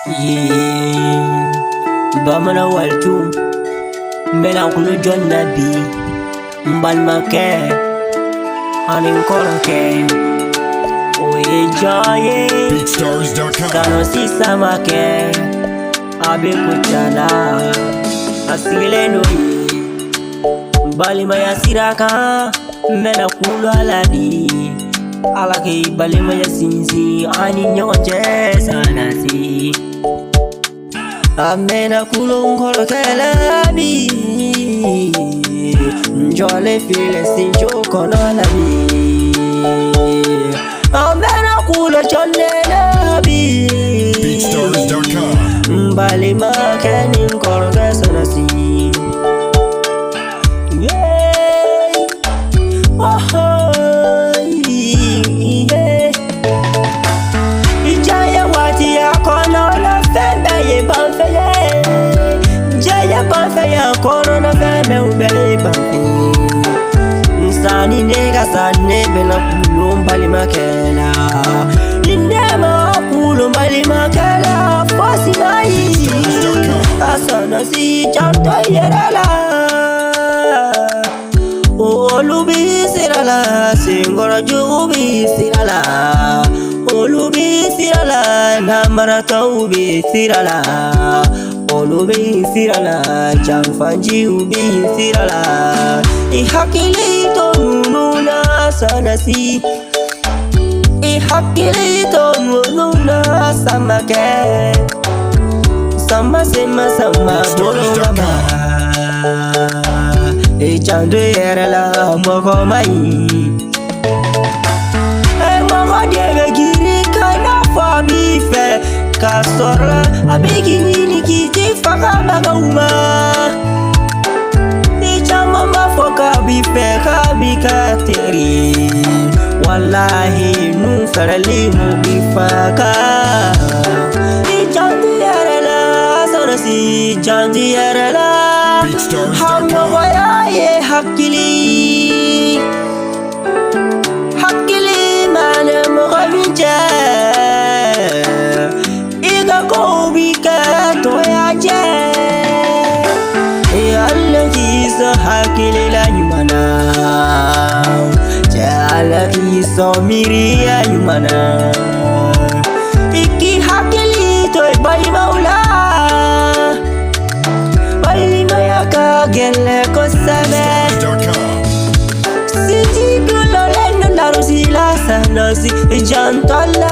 Yeah, Bamana walidjou, mbena kulo jonna bi, mbalmake, anin koronke, oye jaye, sanousi samaké, abe kuchala, asigile noyi, balima ya siraka, mbena kulo alabi. Alake balima ya sinzi ani nyonje sanasi amena kulongolo kelabi njole file sinjo kono labi amena kulo chonne labi balima kenin korga sanasi Corona feme ubele banku Nsani nega sane bena kulum bali makela Lindema kulum bali makela Fasi mai Asana si chanto yerala Olubi sirala Singora jubi sirala Olubi sirala Namarata ubi sirala Olubi sirala, chanfanji ubi sirala. Ihakilito nuna sanasi. Ihakilito nuna samaké. Sama sema sama bologama. Echandu yerala moko mai. Mama debe giri kana fami fe. Kasorla abegini nikiti faka bagauma Ichama mafoka bife kabika teri Wallahi nufarali mubifaka Ichanti yarala sanousi chanti yarala Hamma waya ye hakili Hakili mane mugaminja Hakili la nyumana Jala kiso miri ya nyumana Iki hakili toy bali maula Bali mayaka gele kosame Siti gulo leno narusila sanousi jantala